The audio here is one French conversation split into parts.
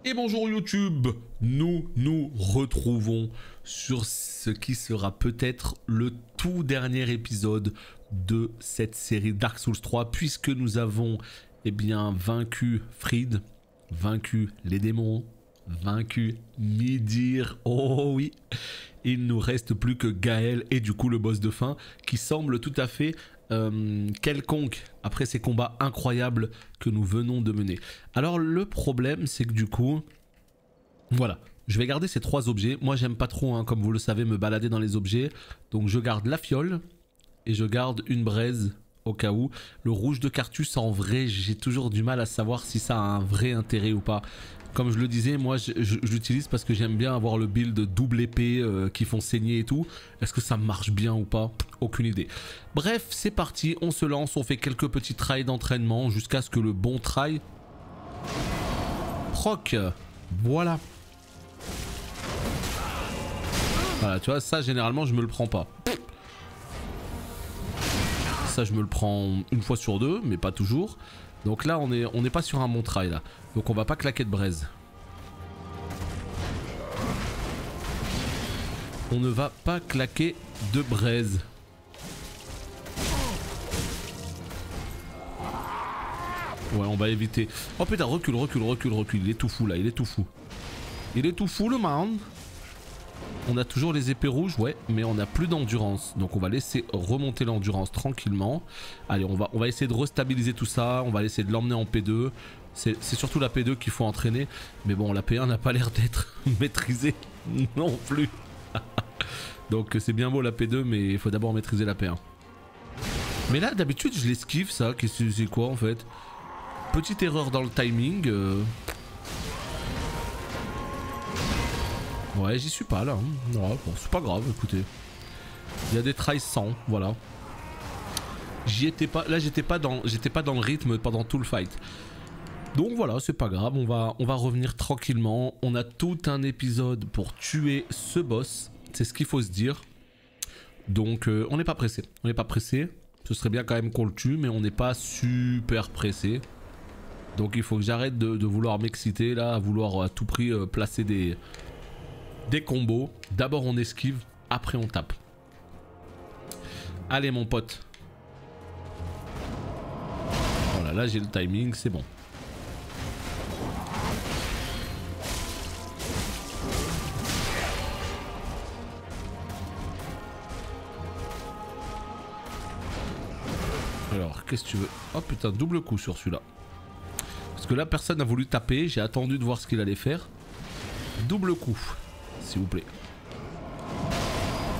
Et bonjour YouTube, nous nous retrouvons sur ce qui sera peut-être le tout dernier épisode de cette série Dark Souls 3 puisque nous avons vaincu Fried, vaincu les démons, vaincu Midir, oh oui. Il nous reste plus que Gaël et du coup le boss de fin qui semble tout à fait quelconque après ces combats incroyables que nous venons de mener. Alors le problème c'est que du coup, voilà, je vais garder ces trois objets. Moi j'aime pas trop, hein, comme vous le savez, me balader dans les objets. Donc je garde la fiole et je garde une braise au cas où. Le rouge de Carthus, en vrai j'ai toujours du mal à savoir si ça a un vrai intérêt ou pas. Comme je le disais, moi je l'utilise parce que j'aime bien avoir le build double épée qui font saigner et tout. Est-ce que ça marche bien ou pas? Aucune idée. Bref, c'est parti, on se lance, on fait quelques petits trails d'entraînement jusqu'à ce que le bon trail proc. Voilà. Voilà, tu vois, ça généralement je me le prends pas. Ça je me le prends une fois sur deux, mais pas toujours. Donc là on n'est pas sur un bon trail là. Donc on va pas claquer de braise. On ne va pas claquer de braise. Ouais, on va éviter. Oh putain, recule. Il est tout fou là, il est tout fou. Il est tout fou le man. On a toujours les épées rouges, ouais, mais on n'a plus d'endurance. Donc on va laisser remonter l'endurance tranquillement. Allez, on va essayer de restabiliser tout ça. On va essayer de l'emmener en P2. C'est surtout la P2 qu'il faut entraîner. Mais bon, la P1 n'a pas l'air d'être maîtrisée non plus. Donc c'est bien beau la P2, mais il faut d'abord maîtriser la P1. Mais là, d'habitude, je l'esquive ça. C'est quoi en fait? Petite erreur dans le timing. Ouais, j'y suis pas là. Hein. Ouais, bon, c'est pas grave, écoutez. Il y a des tries sans, voilà. J'y étais pas. Là, j'étais pas dans le rythme pendant tout le fight. Donc voilà, c'est pas grave. On va revenir tranquillement. On a tout un épisode pour tuer ce boss. C'est ce qu'il faut se dire. Donc, on n'est pas pressé. On n'est pas pressé. Ce serait bien quand même qu'on le tue, mais on n'est pas super pressé. Donc, il faut que j'arrête de vouloir m'exciter là, à vouloir à tout prix placer des combos. D'abord on esquive, après on tape. Allez mon pote. Voilà, là j'ai le timing, c'est bon. Alors, qu'est-ce que tu veux? Oh putain, double coup sur celui-là. Parce que là personne n'a voulu taper, j'ai attendu de voir ce qu'il allait faire. Double coup. S'il vous plaît.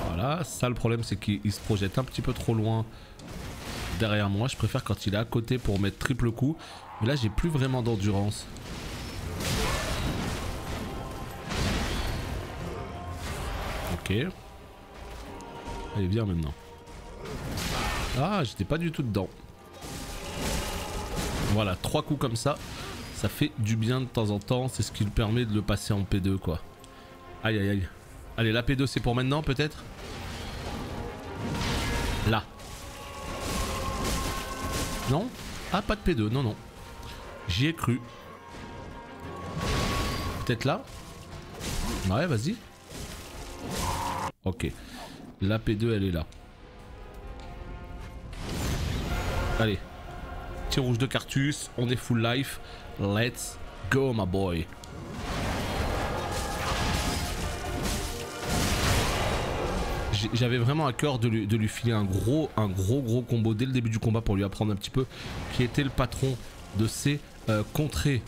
Voilà, ça le problème c'est qu'il se projette un petit peu trop loin derrière moi. Je préfère quand il est à côté pour mettre triple coup. Mais là j'ai plus vraiment d'endurance. Ok. Allez, viens maintenant. Ah, j'étais pas du tout dedans. Voilà, 3 coups comme ça. Ça fait du bien de temps en temps. C'est ce qui lui permet de le passer en P2 quoi. Aïe aïe aïe. Allez, la P2 c'est pour maintenant peut-être? Là. Non? Ah, pas de P2, non non. J'y ai cru. Peut-être là? Ouais, vas-y. Ok. La P2 elle est là. Allez. Tir rouge de Carthus, on est full life. Let's go my boy. J'avais vraiment à cœur de lui filer un gros combo dès le début du combat pour lui apprendre un petit peu qui était le patron de ces contrées.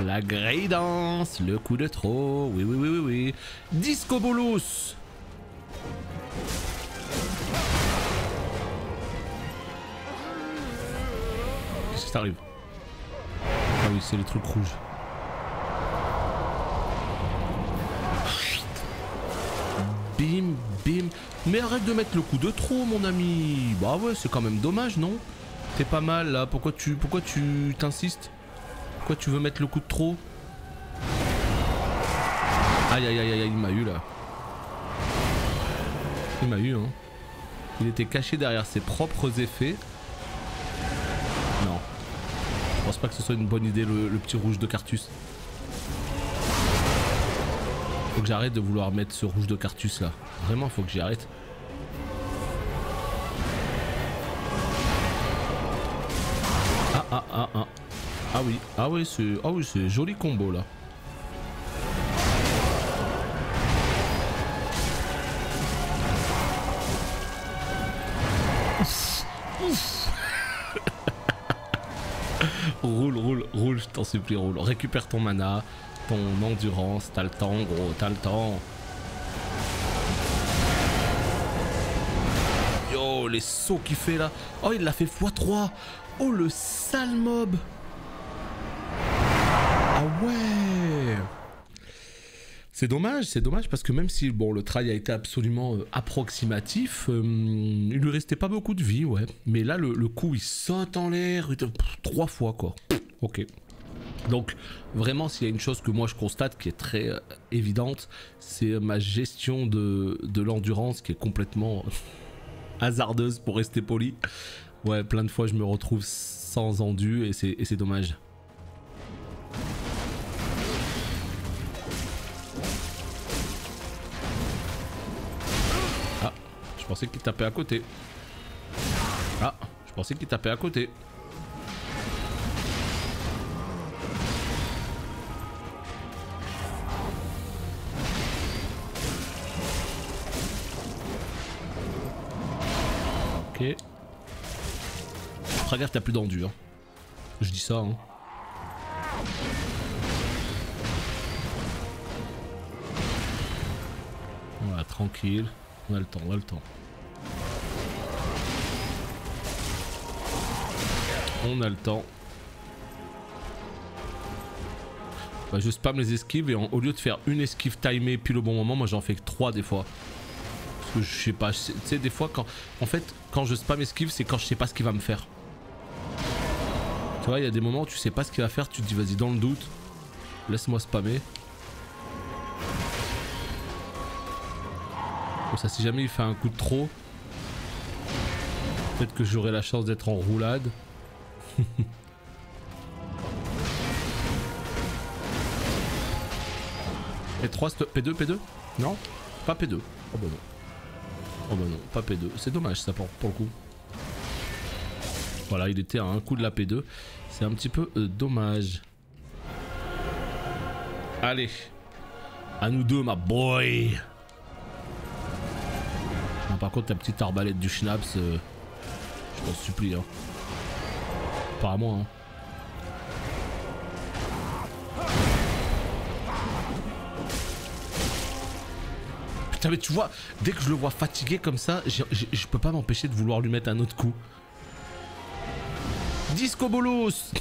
La grey dance, le coup de trop, oui. Disco Bolos. Qu'est-ce qui t'arrive? Ah oui, c'est les trucs rouges. Bim, bim. Mais arrête de mettre le coup de trop, mon ami. Bah ouais, c'est quand même dommage, non? T'es pas mal là. Pourquoi tu t'insistes? Pourquoi tu veux mettre le coup de trop? Aïe aïe aïe aïe, il m'a eu là. Il m'a eu, hein. Il était caché derrière ses propres effets. Non. pas que ce soit une bonne idée le petit rouge de Cartus. Faut que j'arrête de vouloir mettre ce rouge de Cartus là. Vraiment, faut que j'y arrête. Ah oui, c'est joli combo là. Roule, je t'en supplie, roule. Récupère ton mana, ton endurance, t'as le temps, gros, t'as le temps. Yo, les sauts qu'il fait là. Oh, il l'a fait x3. Oh, le sale mob. Ah ouais. C'est dommage parce que même si bon, le try a été absolument approximatif, il lui restait pas beaucoup de vie, ouais. Mais là, le coup, il saute en l'air 3 fois, quoi. Ok. Donc, vraiment, s'il y a une chose que moi je constate qui est très évidente, c'est ma gestion de l'endurance qui est complètement hasardeuse pour rester poli. Ouais, plein de fois, je me retrouve sans endu et c'est dommage. Je pensais qu'il tapait à côté. Ah, je pensais qu'il tapait à côté. Ok. Très gaffe, t'as plus d'endu. Hein. Je dis ça. Hein. Voilà, tranquille. On a le temps, on a le temps. On a le temps. Bah, je spam les esquives et au lieu de faire une esquive timée pile au bon moment, moi j'en fais que 3 des fois. Parce que je sais pas, tu sais des fois quand... En fait, quand je spam esquive, c'est quand je sais pas ce qu'il va me faire. Tu vois, il y a des moments où tu sais pas ce qu'il va faire, tu te dis vas-y dans le doute, laisse-moi spammer. Comme ça, si jamais il fait un coup de trop, peut-être que j'aurai la chance d'être en roulade. Et 3 P2, P2? Non? Pas P2. Oh bah non. Oh bah non, pas P2. C'est dommage ça pour le coup. Voilà, il était à un coup de la P2. C'est un petit peu dommage. Allez. À nous deux, ma boy. Non, par contre, ta petite arbalète du Schnaps, je t'en supplie. Hein. Pas à moi. Hein. Putain, mais tu vois, dès que je le vois fatigué comme ça, je peux pas m'empêcher de vouloir lui mettre un autre coup. Disco Bolos.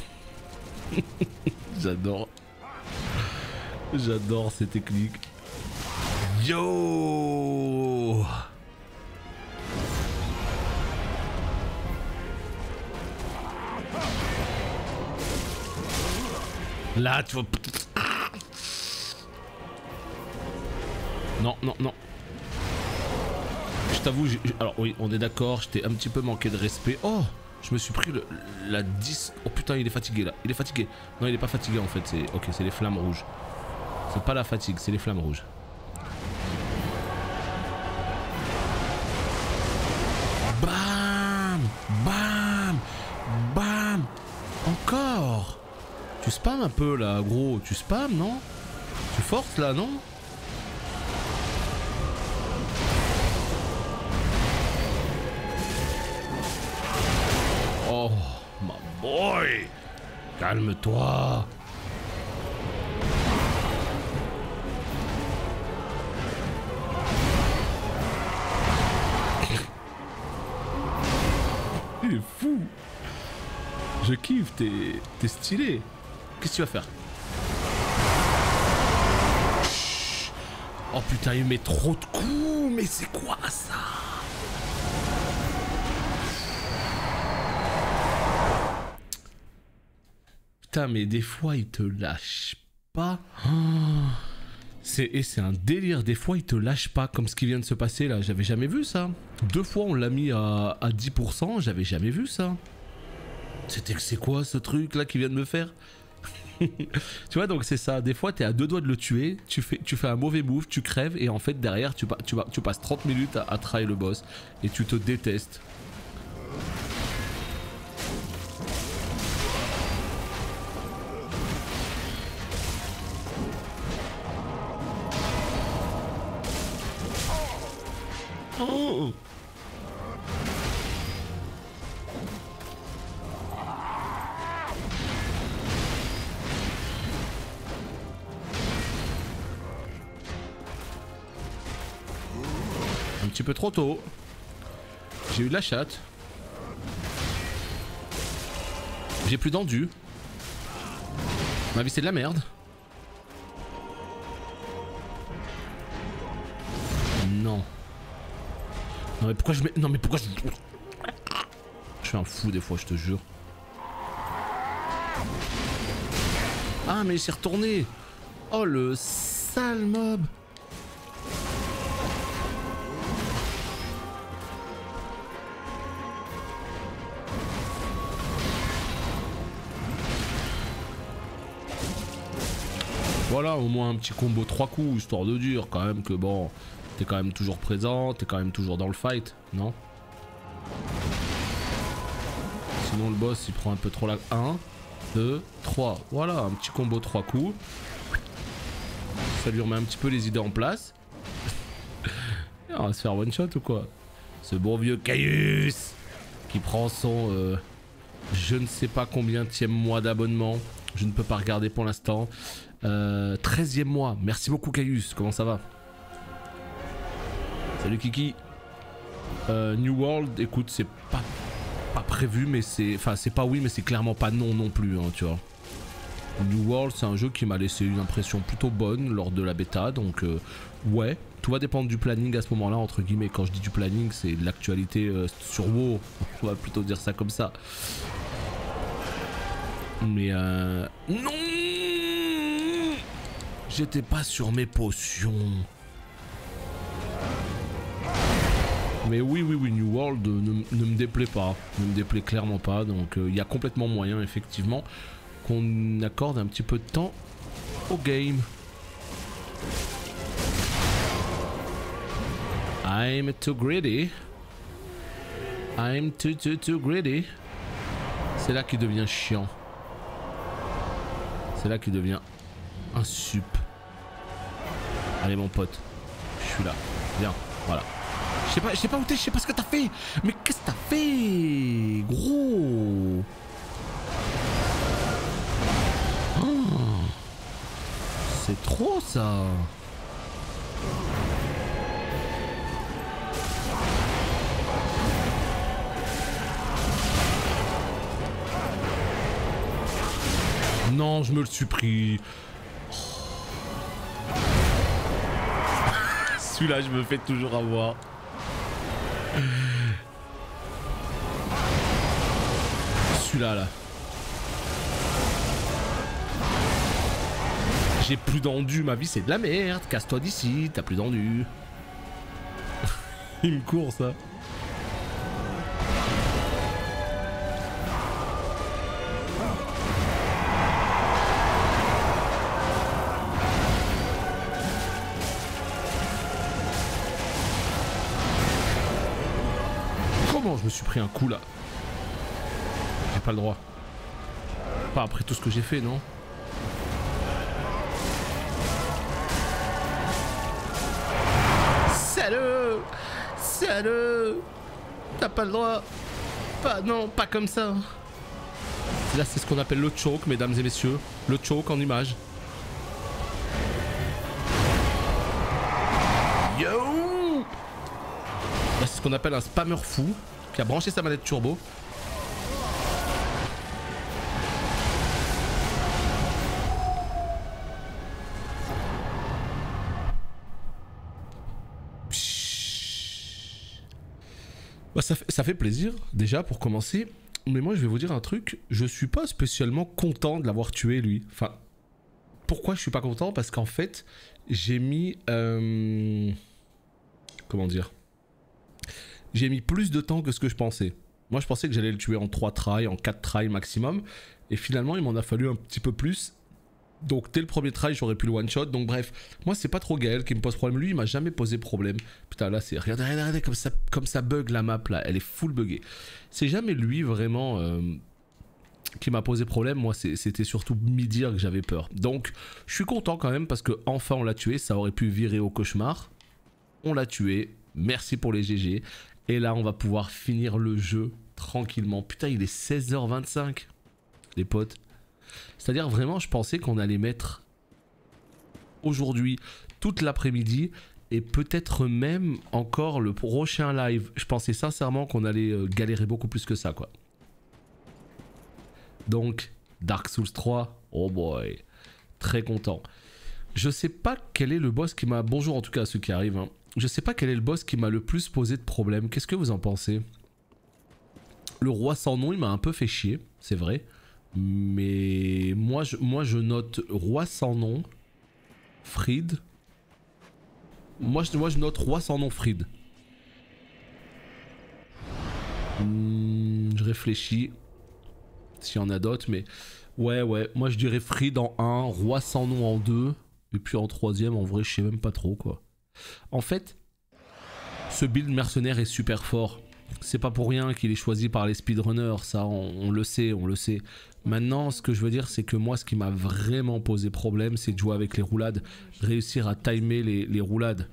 J'adore. J'adore ces techniques. Yo. Là, tu vois... Non, non, non. Je t'avoue, alors oui, on est d'accord, je t'ai un petit peu manqué de respect. Oh, je me suis pris la 10... Oh putain, il est fatigué là, il est fatigué. Non, il est pas fatigué en fait, c'est... Ok, c'est les flammes rouges. C'est pas la fatigue, c'est les flammes rouges. Bam. Bam. Bam. Encore. Tu spams un peu là, gros. Tu spams, non? Tu forces là, non? Oh, my boy. Calme-toi. Il est fou. Je kiffe, t'es stylé. Qu'est-ce que tu vas faire? Oh putain, il met trop de coups. Mais c'est quoi ça? Putain, mais des fois, il te lâche pas. Oh. C'est un délire. Des fois, il te lâche pas. Comme ce qui vient de se passer là. J'avais jamais vu ça. 2 fois, on l'a mis à 10%. J'avais jamais vu ça. C'est quoi ce truc là qu'il vient de me faire? Tu vois, donc c'est ça, des fois t'es à deux doigts de le tuer, tu fais un mauvais move, tu crèves et en fait derrière tu passes 30 minutes à try le boss et tu te détestes. Oh! Un petit peu trop tôt. J'ai eu de la chatte. J'ai plus d'endu. Ma vie c'est de la merde. Non. Non mais pourquoi je mets... Non mais pourquoi je... Je suis un fou des fois, je te jure. Ah mais il s'est retourné. Oh le sale mob. Voilà, au moins un petit combo 3 coups, histoire de dire quand même que bon, t'es quand même toujours présent, t'es quand même toujours dans le fight, non? Sinon le boss il prend un peu trop la... 1, 2, 3, voilà, un petit combo 3 coups. Ça lui remet un petit peu les idées en place. On va se faire one shot ou quoi? Ce bon vieux Caius qui prend son je ne sais pas combienième mois d'abonnement. Je ne peux pas regarder pour l'instant. 13e mois. Merci beaucoup Caius. Comment ça va? Salut Kiki. New World, écoute, c'est pas prévu, mais c'est... Enfin, c'est pas oui, mais c'est clairement pas non non plus, hein, tu vois. New World, c'est un jeu qui m'a laissé une impression plutôt bonne lors de la bêta, donc ouais. Tout va dépendre du planning à ce moment-là, entre guillemets. Quand je dis du planning, c'est de l'actualité sur WoW. On va plutôt dire ça comme ça. Mais non, j'étais pas sur mes potions. Mais oui, New World ne me déplaît pas. Ne me déplaît clairement pas. Donc il y a complètement moyen, effectivement, qu'on accorde un petit peu de temps au game. I'm too greedy. I'm too greedy. C'est là qu'il devient chiant. C'est là qu'il devient un sup. Allez mon pote, je suis là. Viens, voilà. Je sais pas où t'es, je sais pas ce que t'as fait. Mais qu'est-ce que t'as fait, gros? Oh, c'est trop ça. Non, je me le suis pris. Celui-là, je me fais toujours avoir. Celui-là, là. J'ai plus d'endu, ma vie c'est de la merde. Casse-toi d'ici, t'as plus d'endu. Il me court ça. Je me suis pris un coup là. J'ai pas le droit. Pas après tout ce que j'ai fait, non? Salut! Salut! T'as pas le droit. Pas, non, pas comme ça. Là, c'est ce qu'on appelle le choke, mesdames et messieurs. Le choke en image. Yo! Là, c'est ce qu'on appelle un spammer fou qui a branché sa manette turbo. Bah, ça fait plaisir déjà pour commencer. Mais moi je vais vous dire un truc, je suis pas spécialement content de l'avoir tué lui. Enfin, pourquoi je suis pas content? Parce qu'en fait, j'ai mis... comment dire? J'ai mis plus de temps que ce que je pensais. Moi je pensais que j'allais le tuer en 3 tries, en 4 tries maximum. Et finalement il m'en a fallu un petit peu plus. Donc dès le premier try j'aurais pu le one shot. Donc bref, moi c'est pas trop Gaël qui me pose problème. Lui il m'a jamais posé problème. Putain là c'est... Regardez, regardez comme ça bug la map là. Elle est full buggée. C'est jamais lui vraiment qui m'a posé problème. Moi c'était surtout Midir que j'avais peur. Donc je suis content quand même parce que enfin on l'a tué. Ça aurait pu virer au cauchemar. On l'a tué. Merci pour les GG. Et là on va pouvoir finir le jeu tranquillement. Putain il est 16h25 les potes. C'est-à-dire vraiment je pensais qu'on allait mettre aujourd'hui toute l'après-midi et peut-être même encore le prochain live. Je pensais sincèrement qu'on allait galérer beaucoup plus que ça quoi. Donc Dark Souls 3, oh boy, très content. Je sais pas quel est le boss qui m'a... Bonjour en tout cas à ceux qui arrivent hein. Je sais pas quel est le boss qui m'a le plus posé de problème. Qu'est-ce que vous en pensez? Le roi sans nom il m'a un peu fait chier, c'est vrai. Mais moi je note roi sans nom, Fried. Moi je note roi sans nom, Fried. Je réfléchis s'il y en a d'autres, mais ouais, moi je dirais Fried en 1, roi sans nom en 2, et puis en 3ème, en vrai je sais même pas trop quoi. En fait, ce build mercenaire est super fort. C'est pas pour rien qu'il est choisi par les speedrunners, ça on le sait, on le sait. Maintenant, ce que je veux dire, c'est que moi, ce qui m'a vraiment posé problème, c'est de jouer avec les roulades, réussir à timer les roulades.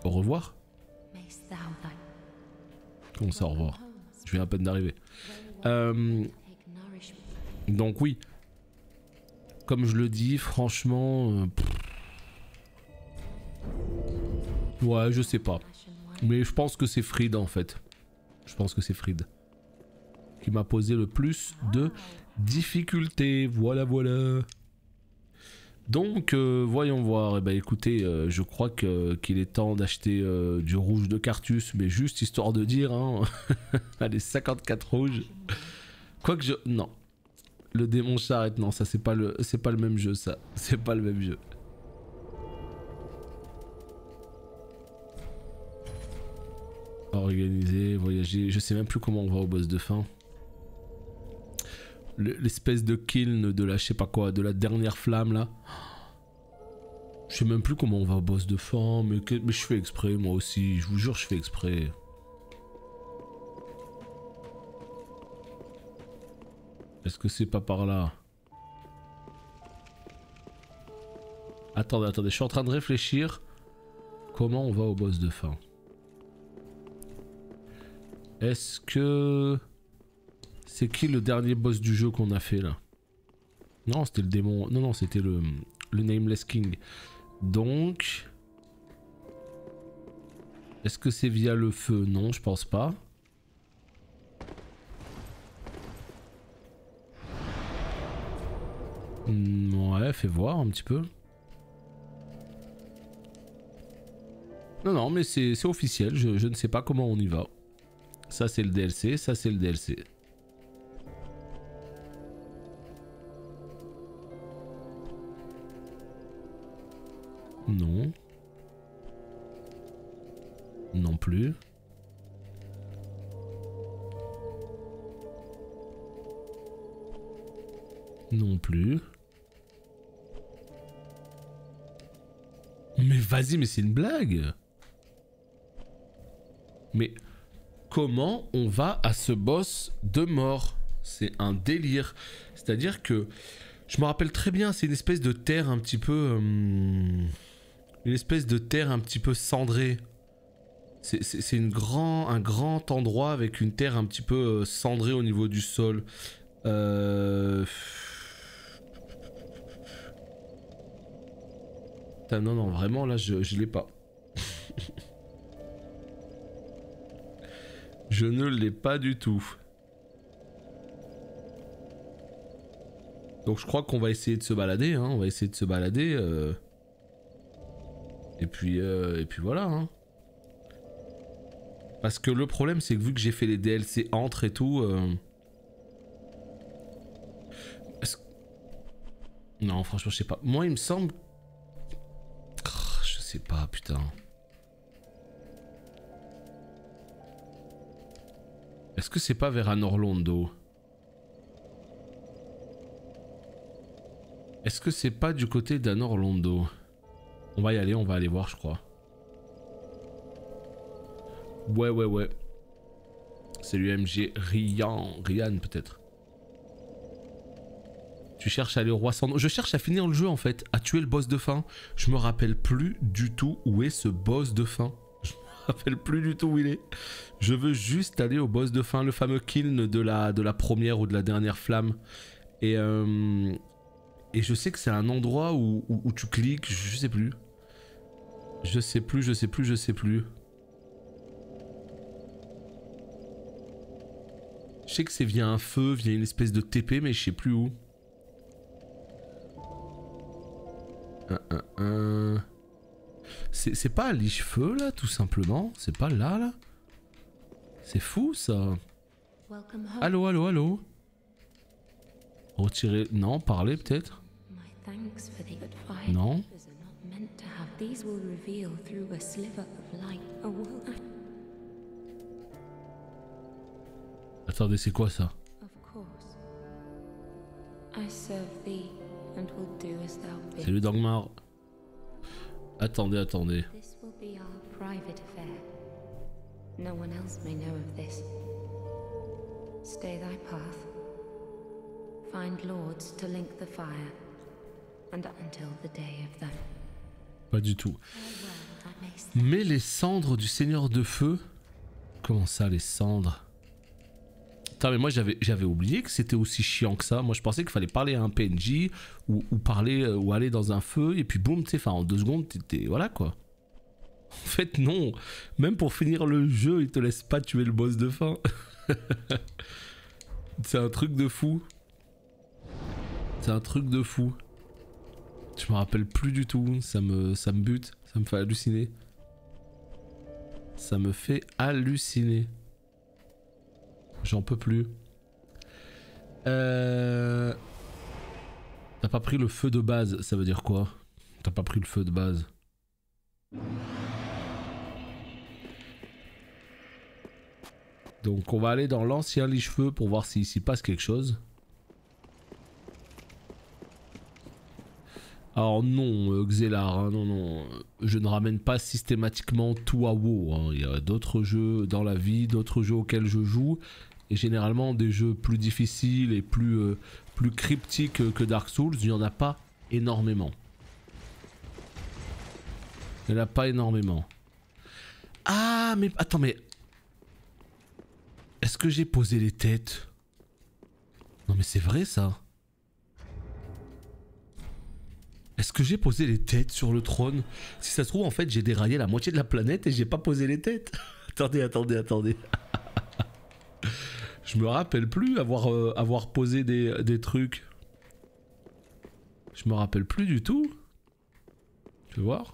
Au revoir. Comment ça, au revoir? Je viens à peine d'arriver. Donc oui, comme je le dis, franchement... ouais, je sais pas. Mais je pense que c'est Fried en fait. Je pense que c'est Fried qui m'a posé le plus de difficultés. Voilà, voilà. Donc, voyons voir. Eh ben, écoutez, je crois qu'il est temps d'acheter du rouge de Cartus, mais juste histoire de dire, hein. Allez, 54 rouges. Quoique je... Non. Le démon charrette, non, ça c'est pas le même jeu, ça. C'est pas le même jeu. Organiser, voyager, je sais même plus comment on va au boss de fin. L'espèce de kiln de la je sais pas quoi, de la dernière flamme là. Je sais même plus comment on va au boss de fin, mais je fais exprès moi aussi, je vous jure je fais exprès. Est-ce que c'est pas par là? Attendez, je suis en train de réfléchir. Comment on va au boss de fin? Est-ce que... C'est qui le dernier boss du jeu qu'on a fait là? Non, c'était le démon... Non, c'était le Nameless King. Donc... Est-ce que c'est via le feu? Non, je pense pas. Ouais, fais voir un petit peu. Non, mais c'est officiel, je ne sais pas comment on y va. Ça c'est le DLC, ça c'est le DLC. Non. Non plus. Non plus. Mais vas-y, mais c'est une blague. Mais comment on va à ce boss de mort? C'est un délire. C'est-à-dire que je me rappelle très bien, c'est une espèce de terre un petit peu... une espèce de terre un petit peu cendrée. C'est un grand endroit avec une terre un petit peu cendrée au niveau du sol. Putain, non, vraiment là je l'ai pas. Je ne l'ai pas du tout. Donc je crois qu'on va essayer de se balader, hein. On va essayer de se balader. Et puis voilà. Hein. Parce que le problème c'est que vu que j'ai fait les DLC entre et tout... Non franchement je sais pas. Moi il me semble... Je sais pas putain. Est-ce que c'est pas vers Anorlando? Est-ce que c'est pas du côté d'Anorlando? On va y aller, on va aller voir, je crois. Ouais. C'est l'UMG Ryan peut-être. Tu cherches à aller au roi sans nom. Je cherche à finir le jeu en fait, à tuer le boss de fin. Je me rappelle plus du tout où est ce boss de fin. Je me rappelle plus du tout où il est. Je veux juste aller au boss de fin, le fameux kiln de la première ou de la dernière flamme. Et je sais que c'est un endroit où tu cliques, je sais plus. Je sais plus. Je sais que c'est via un feu, via une espèce de TP, mais je sais plus où. C'est pas à Lichefeu là, tout simplement. C'est pas là. C'est fou ça. Allô. Retirer. Non, parler peut-être. Non. Attendez, c'est quoi ça? C'est le Dagmar. Attendez. No one else may know of this. Stay thy path. Find lords to link the fire. And until the day of them. Pas du tout. Mais les cendres du Seigneur de Feu. Comment ça, les cendres? Attends, mais moi j'avais oublié que c'était aussi chiant que ça. Moi je pensais qu'il fallait parler à un PNJ ou parler ou aller dans un feu et puis boum, tu sais, en 2 secondes, t'es voilà quoi. En fait non, même pour finir le jeu, il te laisse pas tuer le boss de fin. C'est un truc de fou. C'est un truc de fou. Je me rappelle plus du tout, ça me bute, ça me fait halluciner. Ça me fait halluciner. J'en peux plus. T'as pas pris le feu de base, ça veut dire quoi? T'as pas pris le feu de base. Donc on va aller dans l'ancien liche-feu pour voir s'il s'y passe quelque chose. Alors non, Xelar, hein, non, je ne ramène pas systématiquement tout à WoW. Hein. Il y a d'autres jeux dans la vie, d'autres jeux auxquels je joue. Et généralement des jeux plus difficiles et plus cryptiques que Dark Souls, il n'y en a pas énormément. Il n'y en a pas énormément. Ah mais attends mais... Est-ce que j'ai posé les têtes? Non mais c'est vrai ça. Est-ce que j'ai posé les têtes sur le trône? Si ça se trouve en fait j'ai déraillé la moitié de la planète et j'ai pas posé les têtes. Attendez. Je me rappelle plus avoir posé des trucs. Je me rappelle plus du tout. Tu veux voir?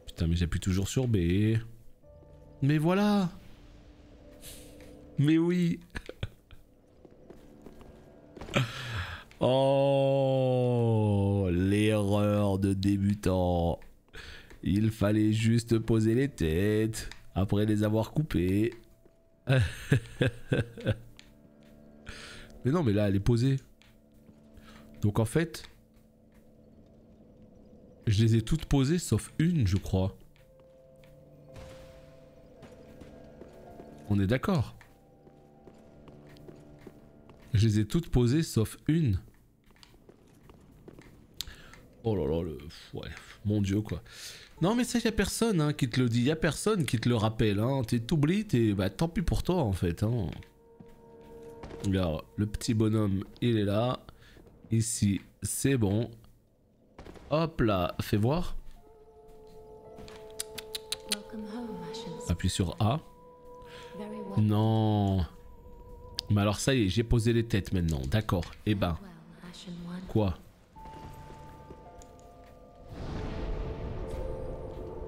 Putain mais j'appuie toujours sur B. Mais voilà. Mais oui. Oh, l'erreur de débutant. Il fallait juste poser les têtes après les avoir coupées. Mais non, mais là, elle est posée. Donc en fait, je les ai toutes posées sauf une, je crois. On est d'accord? Je les ai toutes posées sauf une. Oh là là, ouais, mon dieu quoi. Non mais ça y a personne hein, qui te le dit, y a personne qui te le rappelle. Hein. T'oublies, bah tant pis pour toi en fait. Hein. Regarde, le petit bonhomme il est là. Ici c'est bon. Hop là, fais voir. Appuie sur A. Non. Mais alors ça y est, j'ai posé les têtes maintenant, d'accord. Eh ben. Quoi?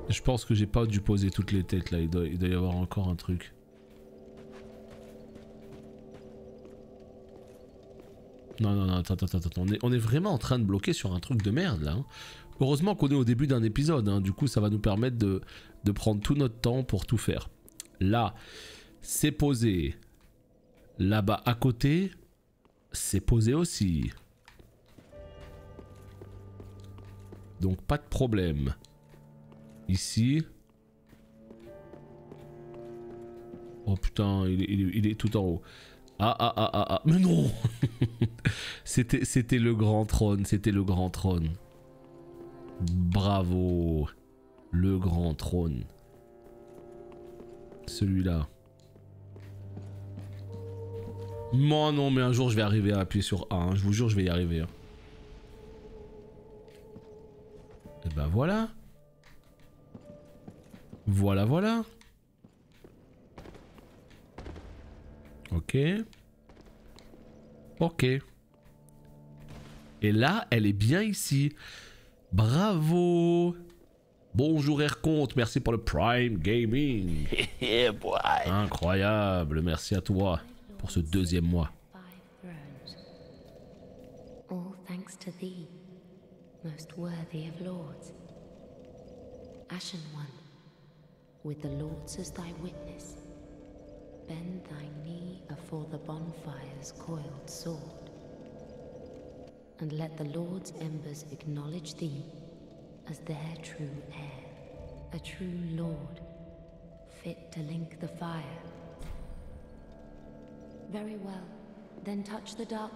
Je pense que j'ai pas dû poser toutes les têtes là, il doit y avoir encore un truc. Non, attends, on est vraiment en train de bloquer sur un truc de merde là. Hein. Heureusement qu'on est au début d'un épisode, hein. Du coup ça va nous permettre de prendre tout notre temps pour tout faire. Là, c'est posé. Là-bas à côté, c'est posé aussi. Donc pas de problème. Ici. Oh putain, il est tout en haut. Ah. Mais non. C'était le grand trône. C'était le grand trône. Bravo. Le grand trône. Celui-là. Moi non, mais un jour je vais arriver à appuyer sur A. Hein. Je vous jure, je vais y arriver. Hein. Et ben voilà. Voilà. Ok. Et là, elle est bien ici. Bravo. Bonjour Aircompte, merci pour le Prime Gaming. Yeah, boy. Incroyable, merci à toi pour ce deuxième mois. All thanks to thee, most worthy of lords. Ashen One, with the lords as thy witness, bend thy knee afore the bonfire's coiled sword, and let the lords' embers acknowledge thee as their true heir, a true lord, fit to link the fire. Very well, then touch the dark.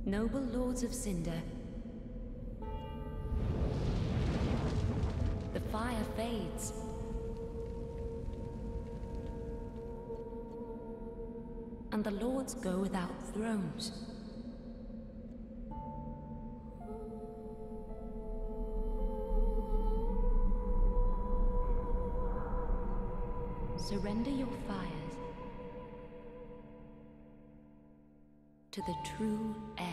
Noble lords of Cinder, the fire fades. And the lords go without thrones. Surrender your fires to the true heir.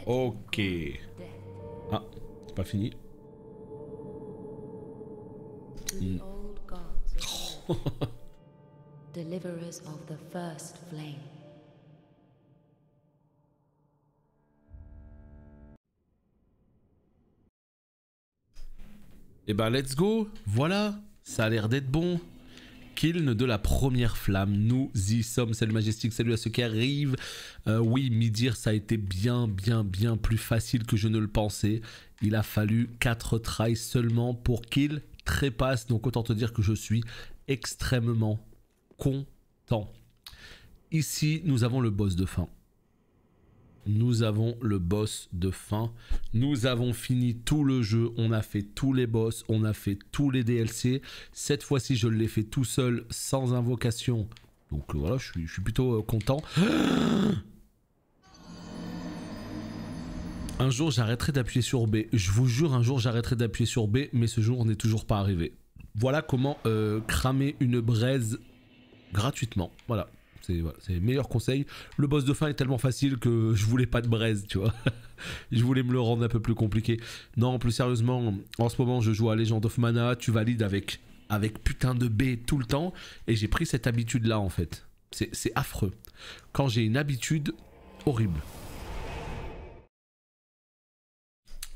Ok. Ah, c'est pas fini. Deliverers of the first flame. Et bah let's go. Voilà, ça a l'air d'être bon. Kiln de la première flamme, nous y sommes. Salut Majestic, salut à ceux qui arrivent. Oui, Midir, ça a été bien plus facile que je ne le pensais. Il a fallu 4 tries seulement pour qu'il trépasse. Donc autant te dire que je suis extrêmement content. Ici, nous avons le boss de fin. Nous avons le boss de fin. Nous avons fini tout le jeu. On a fait tous les boss. On a fait tous les DLC. Cette fois-ci, je l'ai fait tout seul, sans invocation. Donc voilà, je suis plutôt content. Un jour, j'arrêterai d'appuyer sur B. Je vous jure, un jour, j'arrêterai d'appuyer sur B. Mais ce jour n'est toujours pas arrivé. Voilà comment cramer une braise gratuitement. Voilà. C'est le meilleur conseil. Le boss de fin est tellement facile que je voulais pas de braise, tu vois. Je voulais me le rendre un peu plus compliqué. Non, plus sérieusement, en ce moment, je joue à Legend of Mana. Tu valides avec putain de B tout le temps. Et j'ai pris cette habitude-là, en fait. C'est affreux. Quand j'ai une habitude, horrible.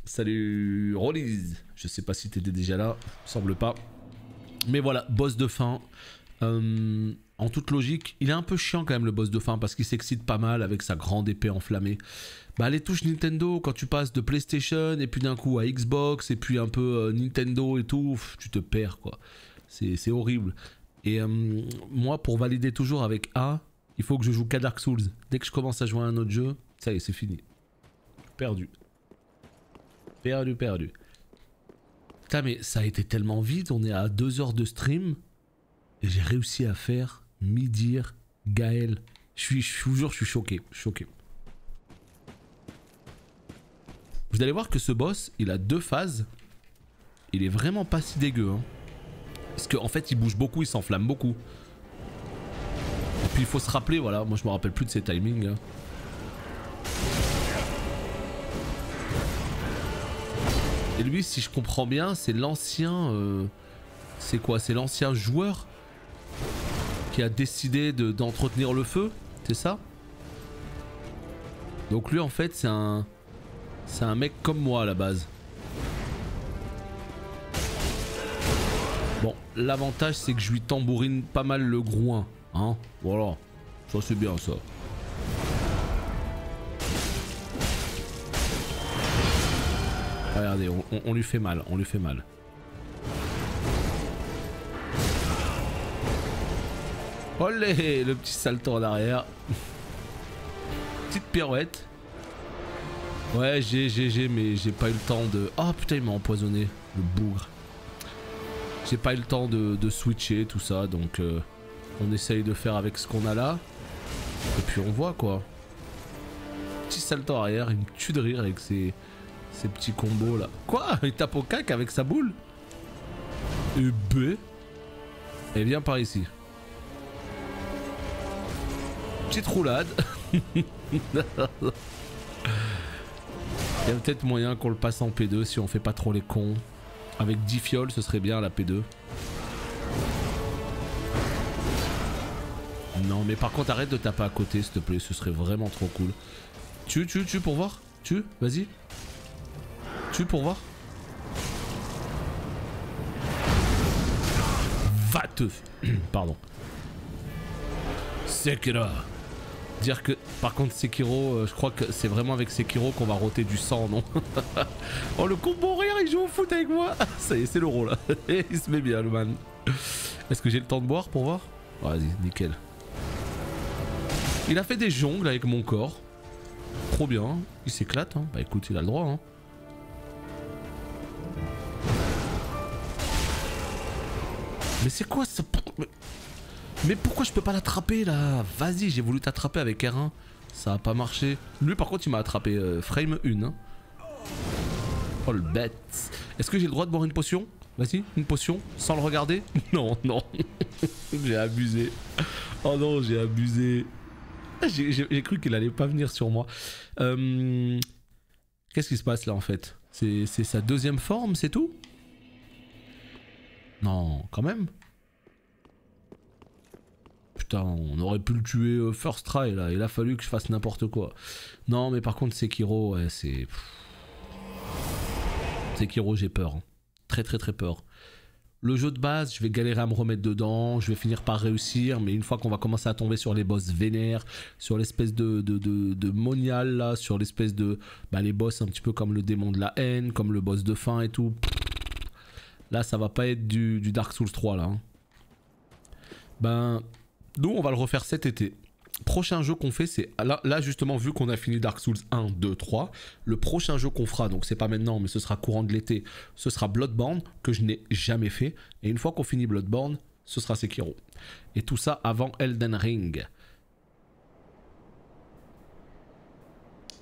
Salut Rollies. Je sais pas si t'étais déjà là. Semble pas. Mais voilà, boss de fin. En toute logique, il est un peu chiant quand même le boss de fin parce qu'il s'excite pas mal avec sa grande épée enflammée. Bah les touches Nintendo, quand tu passes de PlayStation et puis d'un coup à Xbox et puis un peu Nintendo et tout, tu te perds quoi. C'est horrible. Et moi pour valider toujours avec A, il faut que je joue qu'à Dark Souls. Dès que je commence à jouer à un autre jeu, ça y est c'est fini. Perdu. Perdu. Putain mais ça a été tellement vite, on est à 2 heures de stream et j'ai réussi à faire Midir Gaël. Je vous jure, je suis choqué. Vous allez voir que ce boss, il a 2 phases. Il est vraiment pas si dégueu. Hein. Parce qu'en fait, il bouge beaucoup, il s'enflamme beaucoup. Et puis il faut se rappeler, voilà, moi je me rappelle plus de ses timings. Hein. Et lui, si je comprends bien, c'est l'ancien... c'est quoi? C'est l'ancien joueur qui a décidé d'entretenir le feu, c'est ça? Donc lui en fait c'est un mec comme moi à la base. Bon, l'avantage c'est que je lui tambourine pas mal le groin, hein, voilà, ça c'est bien ça. Regardez, on lui fait mal, Olé, le petit salto en arrière. Petite pirouette. Ouais, mais j'ai pas eu le temps de... Oh putain, il m'a empoisonné, le bougre. J'ai pas eu le temps de switcher, tout ça, donc on essaye de faire avec ce qu'on a là. Et puis on voit quoi. Petit salto arrière, il me tue de rire avec ces petits combos là. Quoi? Il tape au cac avec sa boule? Et B. Et viens par ici. Petite roulade. Il y a peut-être moyen qu'on le passe en P2 si on fait pas trop les cons. Avec 10 fioles, ce serait bien la P2. Non, mais par contre, arrête de taper à côté, s'il te plaît. Ce serait vraiment trop cool. Tue pour voir. Tue, vas-y. Tue pour voir. Va te... Pardon. Sekiro. Dire que par contre Sekiro, je crois que c'est vraiment avec Sekiro qu'on va roter du sang, non? Oh le combo rire, il joue au foot avec moi. Ça y est, c'est l'euro là. Il se met bien le man. Est-ce que j'ai le temps de boire pour voir? Vas-y, nickel. Il a fait des jongles avec mon corps. Trop bien, il s'éclate, hein. Bah écoute, il a le droit, hein. Mais c'est quoi ce... Mais pourquoi je peux pas l'attraper là? Vas-y, j'ai voulu t'attraper avec R1. Ça a pas marché. Lui par contre il m'a attrapé frame 1. Hein. Oh le bête. Est-ce que j'ai le droit de boire une potion? Vas-y, une potion, sans le regarder? Non, non. J'ai abusé. Oh non, j'ai abusé. J'ai cru qu'il allait pas venir sur moi. Qu'est-ce qui se passe là en fait? C'est sa deuxième forme, c'est tout? Non, quand même. Putain, on aurait pu le tuer first try là, il a fallu que je fasse n'importe quoi. Non mais par contre Sekiro, ouais c'est... Sekiro j'ai peur, hein. Très peur. Le jeu de base, je vais galérer à me remettre dedans, je vais finir par réussir, mais une fois qu'on va commencer à tomber sur les boss vénères, sur l'espèce de monial là, sur l'espèce de... Bah les boss un petit peu comme le démon de la haine, comme le boss de fin et tout. Là ça va pas être du Dark Souls 3 là. Hein. Ben... Nous on va le refaire cet été. Prochain jeu qu'on fait c'est... Là justement vu qu'on a fini Dark Souls 1, 2, 3, le prochain jeu qu'on fera, donc c'est pas maintenant mais ce sera courant de l'été, ce sera Bloodborne que je n'ai jamais fait. Et une fois qu'on finit Bloodborne, ce sera Sekiro. Et tout ça avant Elden Ring.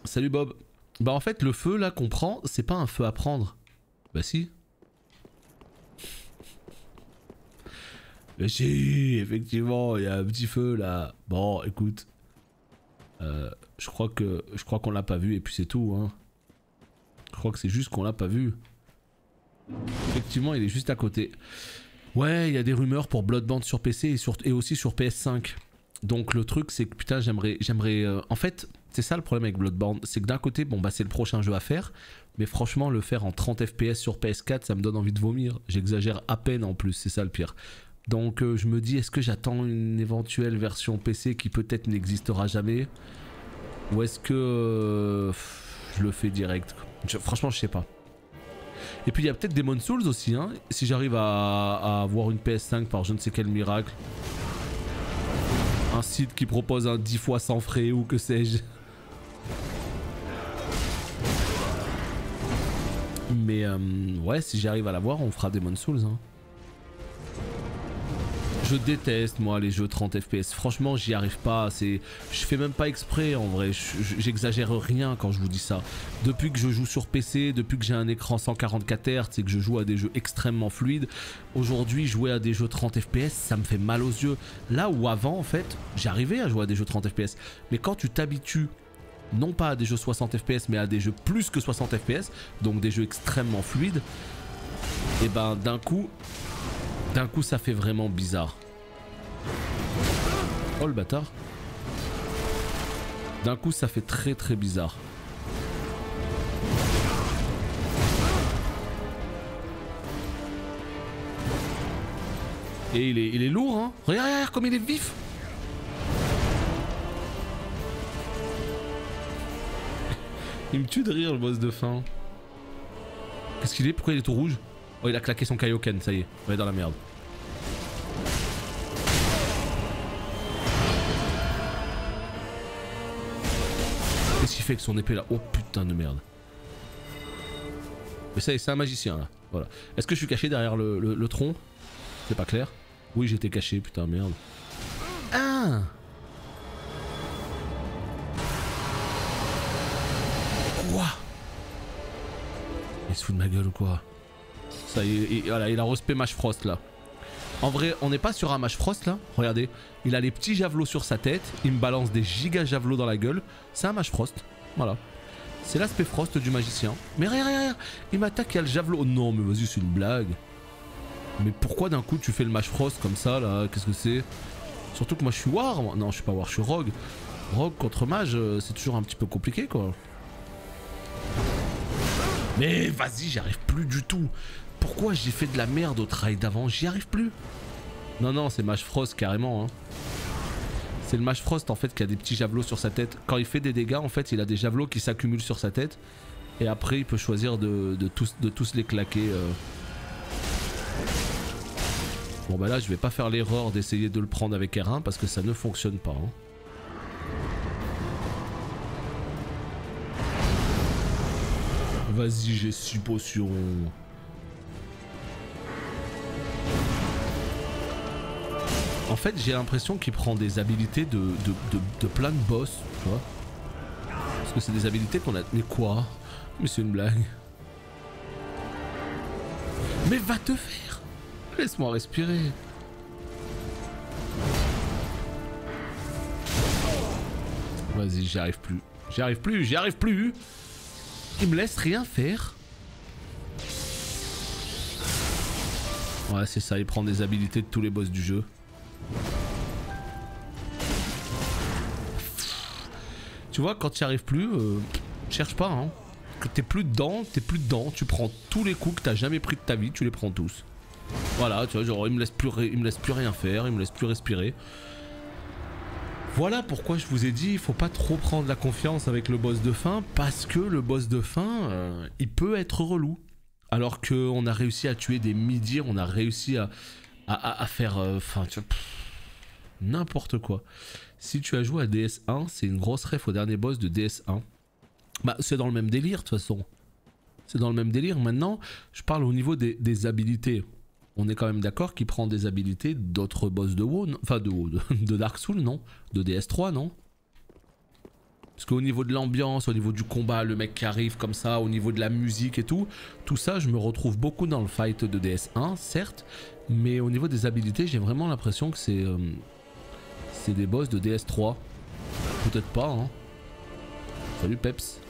Salut Bob. Bah en fait le feu là qu'on prend, c'est pas un feu à prendre. Bah si. Si, effectivement, il y a un petit feu là. Bon, écoute. Je crois qu'on l'a pas vu et puis c'est tout. Hein. Je crois que c'est juste qu'on l'a pas vu. Effectivement, il est juste à côté. Ouais, il y a des rumeurs pour Bloodborne sur PC et aussi sur PS5. Donc le truc, c'est que putain, j'aimerais... En fait, c'est ça le problème avec Bloodborne. C'est que d'un côté, bon bah c'est le prochain jeu à faire. Mais franchement, le faire en 30 FPS sur PS4, ça me donne envie de vomir. J'exagère à peine en plus, c'est ça le pire. Donc je me dis, est-ce que j'attends une éventuelle version PC qui peut-être n'existera jamais? Ou est-ce que je le fais direct? Franchement, je sais pas. Et puis il y a peut-être Demon's Souls aussi, hein. Si j'arrive à avoir une PS5 par je ne sais quel miracle. Un site qui propose un 10 fois sans frais ou que sais-je. Mais ouais, si j'arrive à l'avoir, on fera Demon's Souls, hein. Je déteste moi les jeux 30 FPS, franchement j'y arrive pas, je fais même pas exprès en vrai, j'exagère rien quand je vous dis ça. Depuis que je joue sur PC, depuis que j'ai un écran 144 Hz et que je joue à des jeux extrêmement fluides, aujourd'hui jouer à des jeux 30 FPS ça me fait mal aux yeux. Là où avant en fait, j'arrivais à jouer à des jeux 30 FPS, mais quand tu t'habitues non pas à des jeux 60 FPS mais à des jeux plus que 60 FPS, donc des jeux extrêmement fluides, et ben d'un coup ça fait vraiment bizarre. Oh le bâtard. D'un coup ça fait très très bizarre. Et il est lourd hein. Regarde comme il est vif. Il me tue de rire le boss de fin. Qu'est-ce qu'il est? Pourquoi il est tout rouge? Oh il a claqué son Kaioken, ça y est, on est dans la merde. Qu'est-ce qu'il fait avec son épée là? Oh putain de merde. Mais ça y est, c'est un magicien là, voilà. Est-ce que je suis caché derrière le tronc? C'est pas clair. Oui j'étais caché, putain merde. Ah! Quoi? Il se fout de ma gueule ou quoi? Ça y est, voilà, il a respect Mage Frost là. En vrai, on n'est pas sur un Mage Frost là. Regardez, il a les petits javelots sur sa tête. Il me balance des giga javelots dans la gueule. C'est un Mage Frost. Voilà. C'est l'aspect Frost du magicien. Mais regarde, il m'attaque, il y a le javelot. Oh non, mais vas-y, c'est une blague. Mais pourquoi d'un coup tu fais le Mage Frost comme ça là? Qu'est-ce que c'est? Surtout que moi je suis War. Moi. Non, je suis pas War, je suis Rogue. Rogue contre Mage, c'est toujours un petit peu compliqué quoi. Mais vas-y, j'y arrive plus du tout. Pourquoi j'ai fait de la merde au travail d'avant? J'y arrive plus. Non, c'est Mage Frost carrément. Hein. C'est le Mage Frost en fait qui a des petits javelots sur sa tête. Quand il fait des dégâts, en fait, il a des javelots qui s'accumulent sur sa tête. Et après, il peut choisir de tous les claquer. Bon bah là, je vais pas faire l'erreur d'essayer de le prendre avec R1 parce que ça ne fonctionne pas. Hein. Vas-y, j'ai 6 potions. En fait, j'ai l'impression qu'il prend des habilités de plein de boss, tu vois. Parce que c'est des habilités qu'on a... Mais quoi? Mais c'est une blague. Mais va te faire! Laisse-moi respirer. Vas-y, j'y arrive plus. J'y arrive plus, j'y arrive plus. Il me laisse rien faire. Ouais, c'est ça, il prend des habilités de tous les boss du jeu. Tu vois, quand tu n'y arrives plus, cherche pas, hein. Que t'es plus dedans, tu prends tous les coups que t'as jamais pris de ta vie, tu les prends tous. Voilà, tu vois, genre il me laisse plus rien faire, il me laisse plus respirer. Voilà pourquoi je vous ai dit, il faut pas trop prendre la confiance avec le boss de fin, parce que le boss de fin, il peut être relou. Alors qu'on a réussi à tuer des Midir, on a réussi à faire, enfin, tu vois, n'importe quoi. Si tu as joué à DS1, c'est une grosse ref au dernier boss de DS1. Bah, c'est dans le même délire, de toute façon. C'est dans le même délire. Maintenant, je parle au niveau des habilités. On est quand même d'accord qu'il prend des habilités d'autres boss de WoW, enfin de WoW, de Dark Souls, non? De DS3, non? Parce qu'au niveau de l'ambiance, au niveau du combat, le mec qui arrive comme ça, au niveau de la musique et tout ça, je me retrouve beaucoup dans le fight de DS1, certes, mais au niveau des habilités, j'ai vraiment l'impression que c'est des boss de DS3. Peut-être pas, hein. Salut Peps.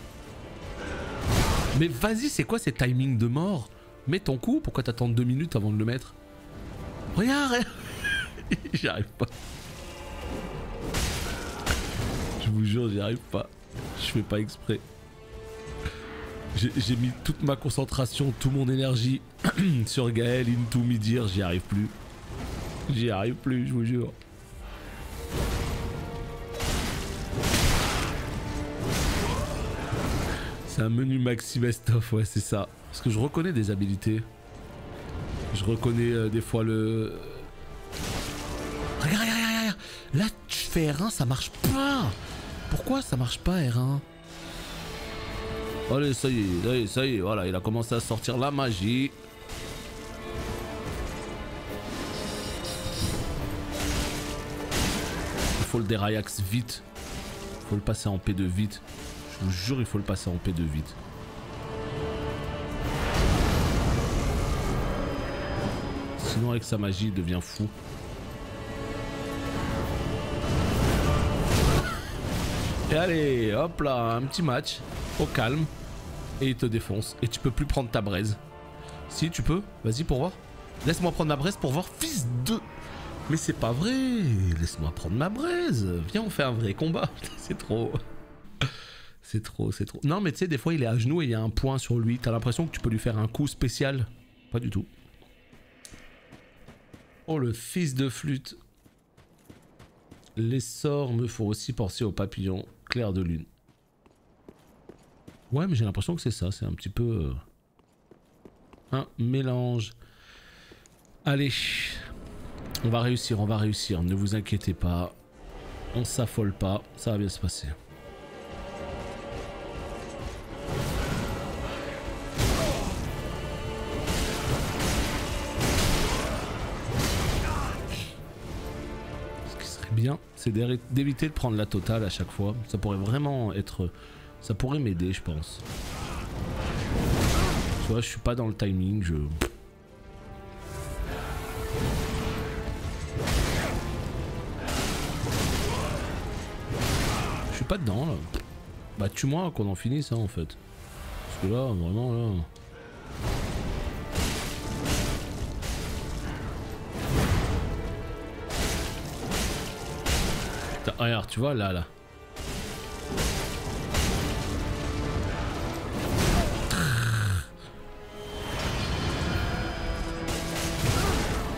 Mais vas-y, c'est quoi ces timings de mort? Mets ton coup, pourquoi t'attends 2 minutes avant de le mettre? Regarde. J'y arrive pas. Je vous jure, j'y arrive pas. Je fais pas exprès. J'ai mis toute ma concentration, toute mon énergie sur Gaël, into Midir, j'y arrive plus. J'y arrive plus, je vous jure. C'est un menu maxi best-of, ouais, c'est ça. Parce que je reconnais des habilités. Je reconnais des fois le... Regarde, regarde, regarde. Là, tu fais R1, ça marche pas. Pourquoi ça marche pas, R1? Allez, ça y est, voilà, il a commencé à sortir la magie. Il faut le déraillax vite. Il faut le passer en P2 vite. Je vous jure, il faut le passer en P2 vite. Sinon, avec sa magie, il devient fou. Et allez, hop là, un petit match. Au calme. Et il te défonce. Et tu peux plus prendre ta braise. Si, tu peux. Vas-y pour voir. Laisse-moi prendre ma braise pour voir. Fils de... Mais c'est pas vrai. Laisse-moi prendre ma braise. Viens, on fait un vrai combat. C'est trop... C'est trop, c'est trop. Non, mais tu sais, des fois, il est à genoux et il y a un point sur lui. T'as l'impression que tu peux lui faire un coup spécial. Pas du tout. Oh, le fils de flûte. Les sorts me font aussi penser au papillon clair de lune. Ouais, mais j'ai l'impression que c'est ça. C'est un petit peu... un mélange. Allez. On va réussir, on va réussir. Ne vous inquiétez pas. On s'affole pas. Ça va bien se passer. Bien, c'est d'éviter de prendre la totale à chaque fois. Ça pourrait vraiment être... Ça pourrait m'aider, je pense. Tu vois, je suis pas dans le timing, je... Je suis pas dedans, là. Bah, tue-moi, qu'on en finisse, hein, en fait. Parce que là, vraiment, là... Regarde, tu vois, là.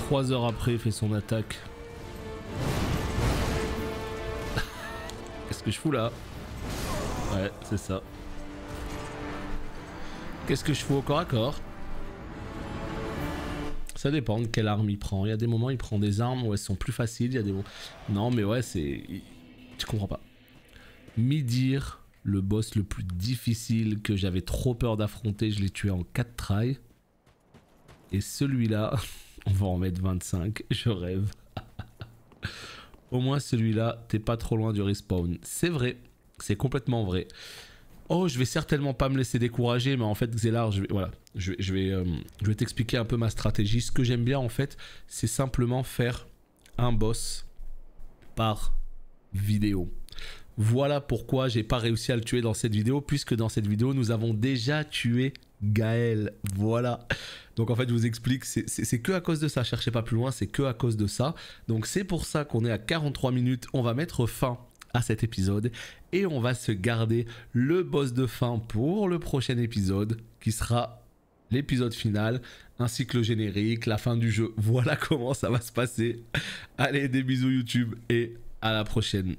3 heures après, il fait son attaque. Qu'est-ce que je fous là? Ouais, c'est ça. Qu'est-ce que je fous au corps à corps? Ça dépend de quelle arme il prend. Il y a des moments il prend des armes où elles sont plus faciles. Il y a des moments... Non mais ouais, c'est... Tu comprends pas. Midir, le boss le plus difficile que j'avais trop peur d'affronter, je l'ai tué en 4 tries. Et celui-là, on va en mettre 25. Je rêve. Au moins celui-là, t'es pas trop loin du respawn. C'est vrai. C'est complètement vrai. Oh, je vais certainement pas me laisser décourager, mais en fait, Xelar, je vais t'expliquer un peu ma stratégie. Ce que j'aime bien, en fait, c'est simplement faire un boss par vidéo. Voilà pourquoi j'ai pas réussi à le tuer dans cette vidéo, puisque dans cette vidéo, nous avons déjà tué Gaël. Voilà. Donc en fait, je vous explique, c'est que à cause de ça. Cherchez pas plus loin, c'est que à cause de ça. Donc c'est pour ça qu'on est à 43 minutes. On va mettre fin à cet épisode et on va se garder le boss de fin pour le prochain épisode qui sera l'épisode final ainsi que le générique, la fin du jeu. Voilà comment ça va se passer. Allez, des bisous YouTube et à la prochaine.